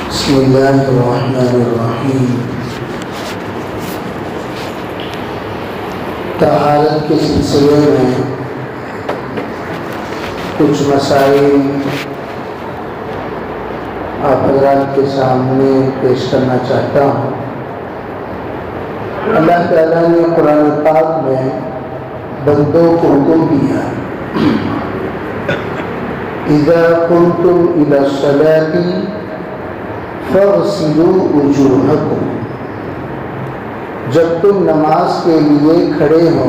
بسم اللہ الرحمن الرحیم۔ طہارت کے سلسلے میں کچھ مسائل آپ حضرات کے سامنے پیش کرنا چاہتا ہوں۔ اللہ تعالیٰ نے قرآن پاک میں بندوں کو حکم دیا، اذا قمتم الى الصلاة فاغسلوا وجوہکم، جب تم نماز کے لیے کھڑے ہو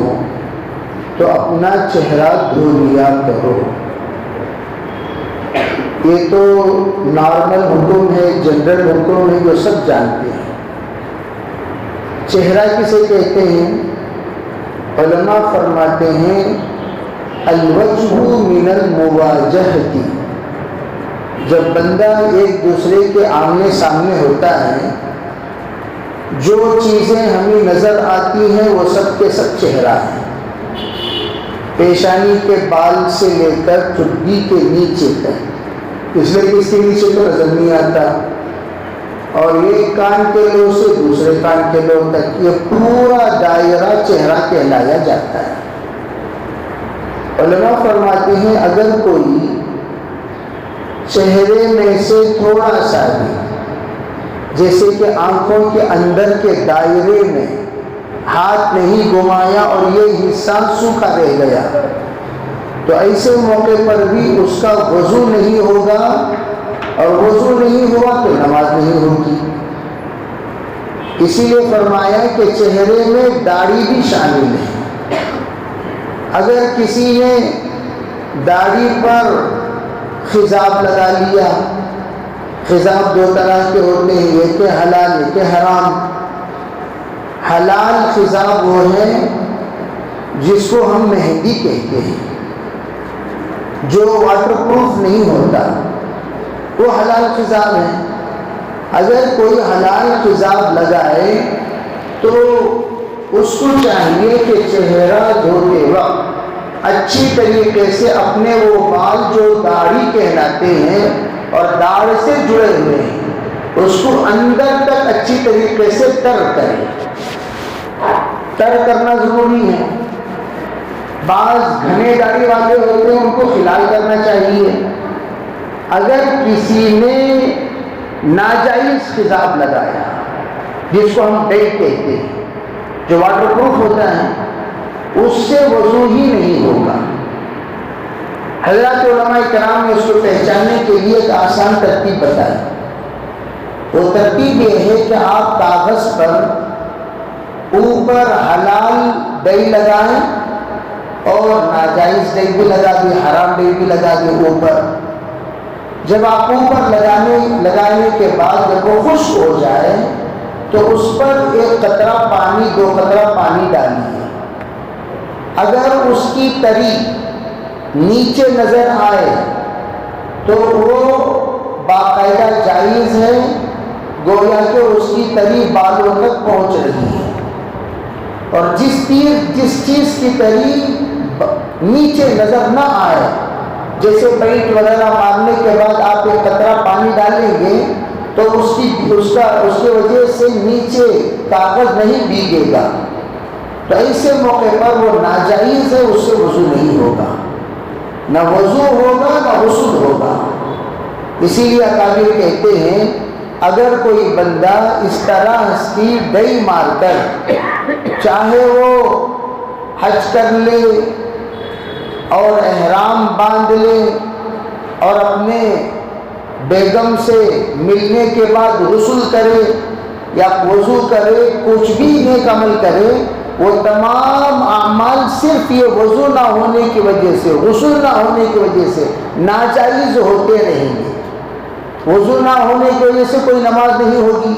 تو اپنا چہرہ دھو لیا کرو۔ یہ تو نارمل حکم ہے، جنرل حکم ہے، جو سب جانتے ہیں۔ چہرہ کسے کہتے ہیں؟ علماء فرماتے ہیں الوجہ من المواجہۃ، جب بندہ ایک دوسرے کے آمنے سامنے ہوتا ہے، جو چیزیں ہمیں نظر آتی ہیں وہ سب کے سب چہرہ ہیں، پیشانی کے بال سے لے کر ٹھڈی کے نیچے تک، اس لیے کہ اس کے نیچے تو نظر نہیں آتا، اور ایک کان کے لو سے دوسرے کان کے لو تک یہ پورا دائرہ چہرہ کہلایا جاتا ہے۔ علماء فرماتے ہیں اگر کوئی چہرے میں سے تھوڑا سا بھی، جیسے کہ آنکھوں کے اندر کے دائرے میں ہاتھ نہیں گھمایا اور یہ حصہ سوکھا رہ گیا، تو ایسے موقع پر بھی اس کا وضو نہیں ہوگا، اور وضو نہیں ہوا تو نماز نہیں ہوگی۔ اسی لیے فرمایا کہ چہرے میں داڑھی بھی شامل ہے۔ اگر کسی نے داڑھی پر خضاب لگا لیا، خضاب دو طرح کے ہوتے ہیں، یہ کہ حلال ہے کہ حرام۔ حلال خضاب وہ ہے جس کو ہم مہندی کہتے ہیں، جو واٹر پروف نہیں ہوتا، وہ حلال خضاب ہے۔ اگر کوئی حلال خضاب لگائے تو اس کو چاہیے کہ چہرہ دھوتے وقت اچھی طریقے سے اپنے وہ بال جو داڑھی کہلاتے ہیں اور داڑھ سے جڑے ہوئے ہیں، اس کو اندر تک اچھی طریقے سے تر کرے۔ تر کرنا ضروری ہے۔ بعض گھنے داڑھی والے ہوتے ہیں، ان کو خلال کرنا چاہیے۔ اگر کسی نے ناجائز خضاب لگایا، جس کو ہم ڈے کہتے ہیں، جو واٹر پروف ہوتا ہے، اس سے وضو ہی نہیں ہوگا۔ حضرات علماء کرام نے اس کو پہچاننے کے لیے ایک آسان ترتیب بتائی۔ وہ ترتیب یہ ہے کہ آپ کاغذ پر اوپر حلال ڈئی لگائیں اور ناجائز ڈئی بھی لگا دیں، حرام ڈئی بھی لگا دیں اوپر۔ جب آپ اوپر لگانے کے بعد جب وہ خشک ہو جائے تو اس پر ایک قطرہ پانی، 2 قطرہ پانی ڈالیے۔ اگر اس کی تری نیچے نظر آئے تو وہ باقاعدہ جائز ہے، گویا کہ اس کی تری بالوں تک پہنچ رہی ہے۔ اور جس چیز کی تری نیچے نظر نہ آئے، جیسے پینٹ وغیرہ مارنے کے بعد آپ ایک قطرہ پانی ڈالیں گے تو اس کی وجہ سے نیچے کاغذ نہیں بھیگے گا، تو ایسے موقع پر وہ ناجائز ہے، اس سے وضو نہیں ہوگا، نہ وضو ہوگا نہ غسل ہوگا۔ اسی لیے اکابر کہتے ہیں اگر کوئی بندہ اس طرح کی ڈئی مار کر چاہے وہ حج کر لے اور احرام باندھ لے اور اپنے بیگم سے ملنے کے بعد غسل کرے یا وضو کرے، کچھ بھی نیک عمل کرے، وہ تمام اعمال صرف یہ وضو نہ ہونے کی وجہ سے، غسل نہ ہونے کی وجہ سے ناجائز ہوتے رہیں گے۔ وضو نہ ہونے کی وجہ سے کوئی نماز نہیں ہوگی،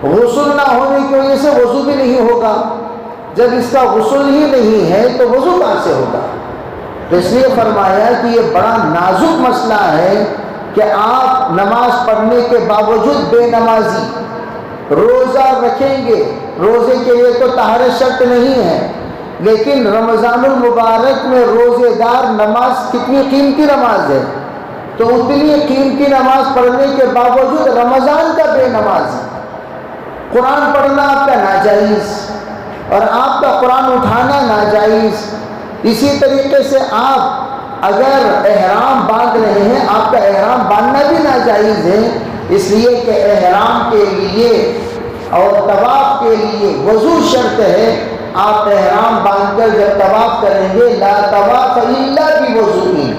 غسل نہ ہونے کی وجہ سے وضو بھی نہیں ہوگا۔ جب اس کا غسل ہی نہیں ہے تو وضو کہاں سے ہوگا؟ تو اس لیے فرمایا کہ یہ بڑا نازک مسئلہ ہے کہ آپ نماز پڑھنے کے باوجود بے نمازی روزہ رکھیں گے۔ روزے کے لیے تو طہارت شرط نہیں ہے، لیکن رمضان المبارک میں روزے دار نماز کتنی قیمتی نماز ہے، تو اتنی قیمتی نماز پڑھنے کے باوجود رمضان کا بے نماز ہے۔ قرآن پڑھنا آپ کا ناجائز اور آپ کا قرآن اٹھانا ناجائز۔ اسی طریقے سے آپ اگر احرام باندھ رہے ہیں، آپ کا احرام باندھنا بھی ناجائز ہے، اس لیے کہ احرام کے لیے اور طواف کے لیے وضو شرط ہے۔ آپ احرام باندھ کر جب طواف کریں گے، لا طواف الا بوضوء،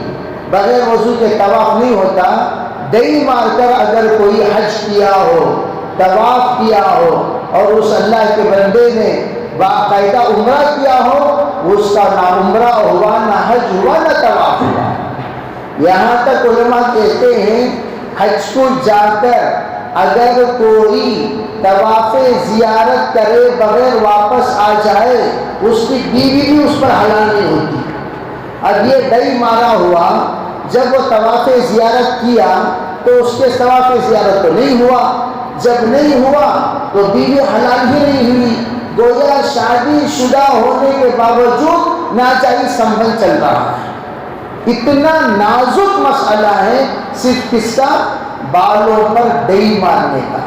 بغیر وضو کے طواف نہیں ہوتا۔ دئی مار کر اگر کوئی حج کیا ہو، طواف کیا ہو اور اس اللہ کے بندے نے باقاعدہ عمرہ کیا ہو، اس کا نہ عمرہ ہوا، نہ حج ہوا، نہ طواف ہوا۔ یہاں تک علماء کہتے ہیں حج کو جا کر اگر کوئی طواف زیارت کرے بغیر واپس آ جائے، اس کی بیوی بھی اس پر حلال نہیں ہوتی۔ اب یہ دئی مارا ہوا، جب وہ طواف زیارت کیا تو اس کے طواف زیارت تو نہیں ہوا، جب نہیں ہوا تو بیوی حلال ہی نہیں ہوئی، گویا شادی شدہ ہونے کے باوجود ناجائز سنبھل چل رہا ہے۔ اتنا نازک مسئلہ ہے، صرف کس کا؟ بالوں پر دئی مارنے کا،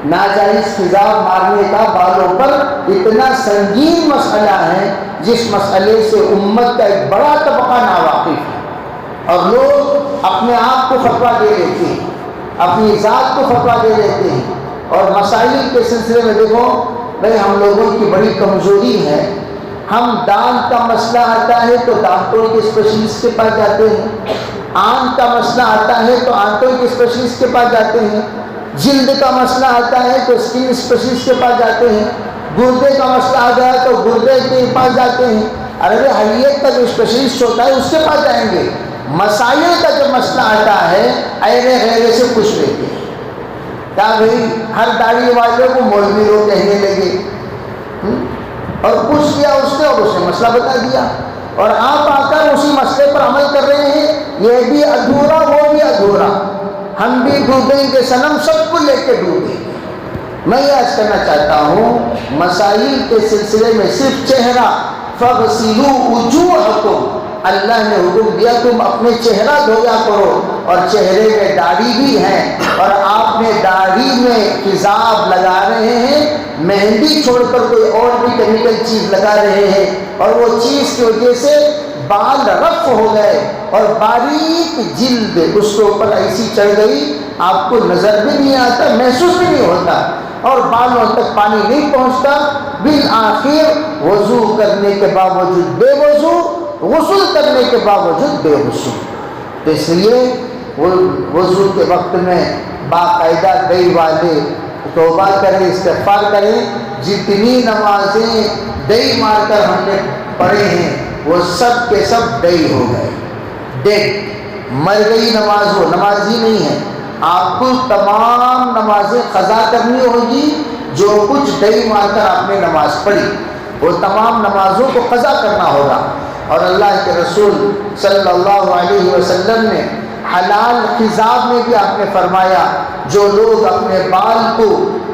ناجائز تیزاب مارنے کا بالوں پر اتنا سنگین مسئلہ ہے، جس مسئلے سے امت کا ایک بڑا طبقہ ناواقف ہے، اور لوگ اپنے آپ کو فتویٰ دے لیتے ہیں، اپنی ذات کو فتویٰ دے لیتے ہیں۔ اور مسائل کے سلسلے میں دیکھو بھائی، ہم لوگوں کی بڑی کمزوری ہے، ہم دانت کا مسئلہ آتا ہے تو دانتوں کے اسپیشلسٹ کے پاس جاتے ہیں، آنکھ کا مسئلہ آتا ہے تو آنکھوں کے اسپیشلسٹ کے پاس جاتے ہیں، جلد کا مسئلہ آتا ہے تو اسکن اسپیشلسٹ کے پاس جاتے ہیں، گردے کا مسئلہ آ گیا تو گردے کے پاس جاتے ہیں۔ ارے حیت کا جو اسپیشلسٹ ہوتا ہے اس کے پاس جائیں گے۔ مسائل کا جو مسئلہ آتا ہے ایرے غیرے سے پوچھ لیتے ہیں، کیا بھائی ہر داڑھی والے کو مولوی لوگ کہنے لگے، اور پوچھ لیا اس نے اور اس نے مسئلہ بتا دیا، اور آپ آ کر اسی مسئلے پر عمل کر رہے ہیں۔ یہ بھی ادھورا، وہ بھی ادھورا، ہم بھی ڈوبیں گے صنم، سب کو لے کے ڈوبیں گے۔ میں یہ عرض کرنا چاہتا ہوں، مسائل کے سلسلے میں صرف چہرہ، فَغْسِلُوا وُجُوهَكُمْ، اللہ نے حکم دیا تم اپنے چہرہ دھویا کرو، اور چہرے میں داڑھی بھی ہے، اور آپ نے داڑھی میں خضاب لگا رہے ہیں، مہندی چھوڑ کر کوئی اور بھی کیمیکل چیز لگا رہے ہیں، اور وہ چیز کی وجہ سے بال رف ہو گئے اور باریک جلد اس کے اوپر ایسی چڑھ گئی، آپ کو نظر بھی نہیں آتا، محسوس بھی نہیں ہوتا، اور بالوں تک پانی نہیں پہنچتا۔ بالآخر وضو کرنے کے باوجود بے وضو، غسل کرنے کے باوجود بے غسل۔ تو اس لیے وضو کے وقت میں باقاعدہ دئی والے توبہ کریں، استغفار کریں۔ جتنی نمازیں دئی مار کر ہم نے پڑھے ہیں وہ سب کے سب دئی ہو گئے، ڈیڈ، مر گئی نماز، وہ نماز ہی نہیں ہے۔ آپ کو تمام نمازیں قضا کرنی ہوگی، جو کچھ دئی مار کر آپ نے نماز پڑھی وہ تمام نمازوں کو قضا کرنا ہوگا۔ اور اللہ کے رسول صلی اللہ علیہ وسلم نے حلال خضاب میں بھی آپ نے فرمایا، جو لوگ اپنے بال کو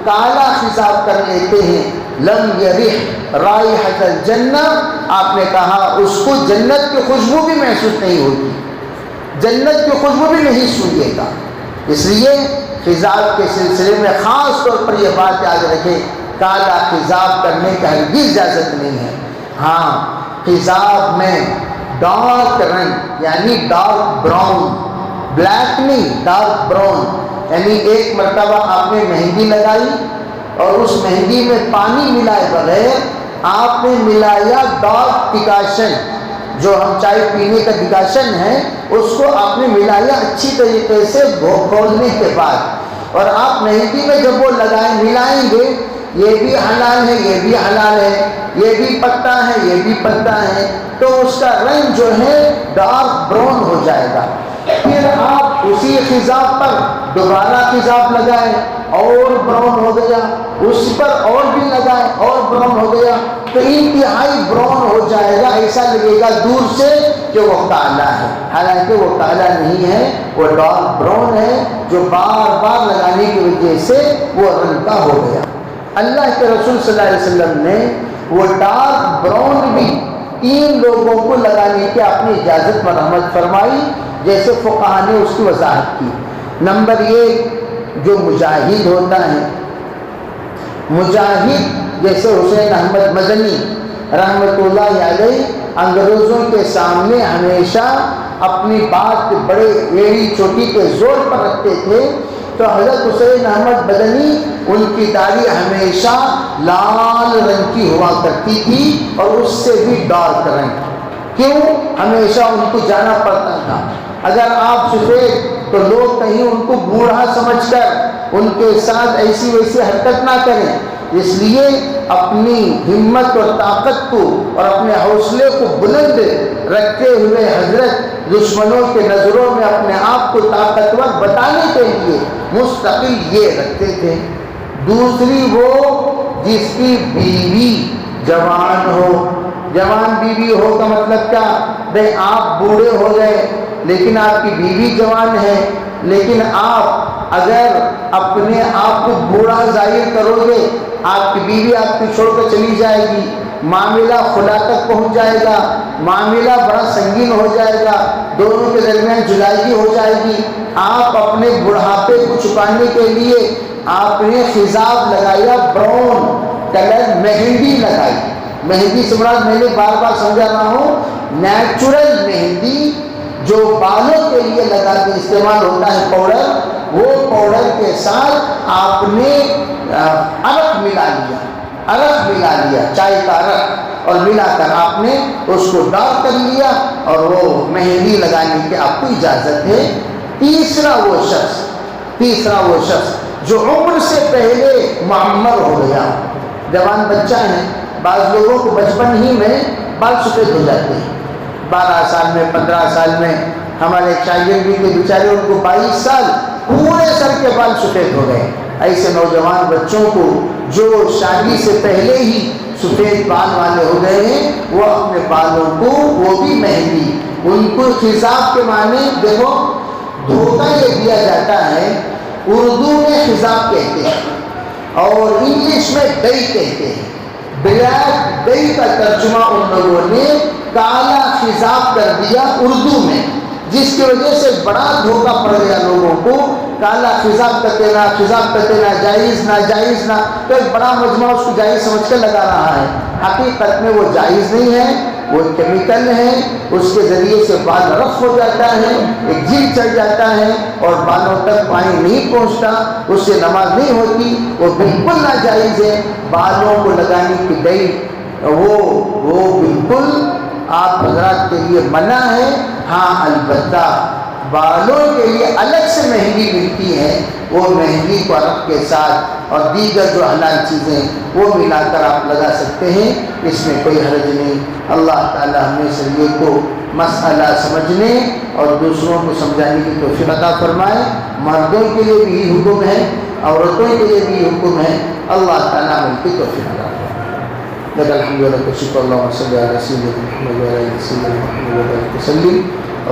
کالا خضاب کر لیتے ہیں، لم یرح رائحۃ الجنہ، آپ نے کہا اس کو جنت کی خوشبو بھی محسوس نہیں ہوگی، جنت کی خوشبو بھی نہیں سونگے گا۔ اس لیے خضاب کے سلسلے میں خاص طور پر یہ بات یاد رکھیں، کالا خضاب کرنے کا ہرگز اجازت نہیں ہے۔ ہاں، خضاب میں ڈارک رنگ یعنی ڈارک براؤن، بلیک نہیں، ڈارک براؤن، یعنی ایک مرتبہ آپ نے مہندی لگائی اور اس مہندی میں پانی ملائے بغیر آپ نے ملایا ڈارک ڈکاشن، جو ہم چائے پینے کا ڈکاشن ہے، اس کو آپ نے ملایا اچھی طریقے سے کھولنے کے بعد، اور آپ مہندی میں جب وہ ملائیں گے، یہ بھی حلال ہے، یہ بھی حلال ہے، یہ بھی پتا ہے، یہ بھی پتا ہے، تو اس کا رنگ جو ہے ڈارک براؤن ہو جائے گا۔ پھر آپ اسی خضاب پر دوبارہ خضاب لگائیں، اور براؤن ہو گیا، اس پر اور بھی لگائیں اور براؤن ہو گیا، تو انتہائی براؤن ہو جائے گا، ایسا لگے گا دور سے کہ وہ کالا ہے، حالانکہ وہ کالا نہیں ہے، وہ ڈارک براؤن ہے، جو بار بار لگانے کی وجہ سے وہ رنگ کا ہو گیا۔ اللہ کے رسول صلی اللہ علیہ وسلم نے وہ ڈارک براؤن بھی 3 لوگوں کو لگانے کی اپنی اجازت مرحمت فرمائی، جیسے فقہا نے اس کی وضاحت کی۔ نمبر ایک، جو مجاہد ہوتا ہے، مجاہد جیسے حسین احمد مدنی رحمۃ اللہ علیہ انگریزوں کے سامنے ہمیشہ اپنی بات بڑے ایڑی چوٹی کے زور پر رکھتے تھے، تو حضرت حسین احمد مدنی ان کی داڑھی ہمیشہ لال رنگ کی ہوا کرتی تھی اور اس سے بھی ڈارک رنگ۔ کیوں؟ ہمیشہ ان کو جانا پڑتا تھا۔ اگر آپ سفید تو لوگ کہیں ان کو بوڑھا سمجھ کر ان کے ساتھ ایسی ویسی حرکت نہ کریں، اس لیے اپنی ہمت اور طاقت کو اور اپنے حوصلے کو بلند رکھتے ہوئے حضرت دشمنوں کے نظروں میں اپنے آپ کو طاقتور بتانے کے لیے مستقل یہ رکھتے تھے۔ دوسری، وہ جس کی بیوی جوان ہو۔ جوان بیوی ہو کا مطلب کیا؟ بھئی آپ بوڑھے ہو گئے لیکن آپ کی بیوی جوان ہے، لیکن آپ اگر اپنے آپ کو بوڑھا ظاہر کرو گے، آپ کی بیوی آپ کو چھوڑ کر چلی جائے گی، معاملہ خلا تک پہنچ جائے گا، معاملہ بڑا سنگین ہو جائے گا، دونوں کے درمیان جدائی ہو جائے گی۔ آپ اپنے بڑھاپے کو چھپانے کے لیے آپ نے خضاب لگایا، براؤن کلر مہندی لگائی۔ مہندی سے مراد میں نے بار بار سمجھا رہا ہوں، نیچرل مہندی جو بالوں کے لیے لگا کے استعمال ہوتا ہے پاؤڈر، وہ پاؤڈر کے ساتھ آپ نے عرق ملا لیا، چائے کا عرق، اور ملا کر آپ نے اس کو ڈارک کر لیا اور وہ مہندی لگانے کی آپ کو اجازت ہے۔ تیسرا وہ شخص جو عمر سے پہلے معمر ہو گیا، جوان بچہ ہے، بعض لوگوں کو بچپن ہی میں بال سفید ہو جاتے ہیں، 12 سال میں 15 سال میں۔ ہمارے شاگرد بھی کے بیچارے ان کو 22 سال پورے سر کے بال سفید ہو گئے۔ ایسے نوجوان بچوں کو جو شادی سے پہلے ہی سفید بال والے ہو گئے ہیں، وہ اپنے بالوں کو، وہ بھی مہندی، ان کو خضاب کے معنی دیکھو، دھوکہ یہ دیا جاتا ہے، اردو میں خضاب کہتے ہیں اور انگلش میں ڈئی کہتے ہیں۔ بلیک ڈئی کا ترجمہ ان لوگوں نے کالا خضاب کر دیا اردو میں، جس کی وجہ سے بڑا دھوکہ پڑ گیا لوگوں کو۔ کالا خضاب کا کہنا جائز ناجائز نہ، تو ایک بڑا مجموعہ اس کو جائز سمجھ کر لگا رہا ہے، حقیقت میں وہ جائز نہیں ہے، وہ کیمیکل ہے، اس کے ذریعے سے بال رف ہو جاتا ہے، ایک جلد چڑھ جاتا ہے اور بالوں تک پانی نہیں پہنچتا، اس سے نماز نہیں ہوتی، وہ بالکل ناجائز ہے۔ بالوں کو لگانے کی ڈئی وہ بالکل آپ حضرات کے لیے منع ہے۔ ہاں البتہ بالوں کے لیے الگ سے مہندی ملتی ہے، وہ مہندی کو عرق کے ساتھ اور دیگر جو حلال چیزیں وہ ملا کر آپ لگا سکتے ہیں، اس میں کوئی حرج نہیں۔ اللہ تعالی ہمیں شریعت کو مسئلہ سمجھنے اور دوسروں کو سمجھانے کی توفیق عطا فرمائے۔ مردوں کے لیے بھی حکم ہے، عورتوں کے لیے بھی حکم ہے، اللہ تعالیٰ ہمیں کی توفیق عطا فرمائے۔ لك الحمد ولك الشكر، اللهم صل على سيدنا محمد وعلى ال سيدنا محمد وبارك وسلم،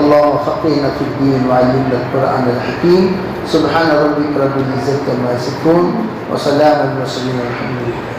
اللهم فقهنا في الدين وعلمنا القرآن الحكيم، سبحان ربك رب العزة عما يصفون وسلام على المرسلين والحمد لله۔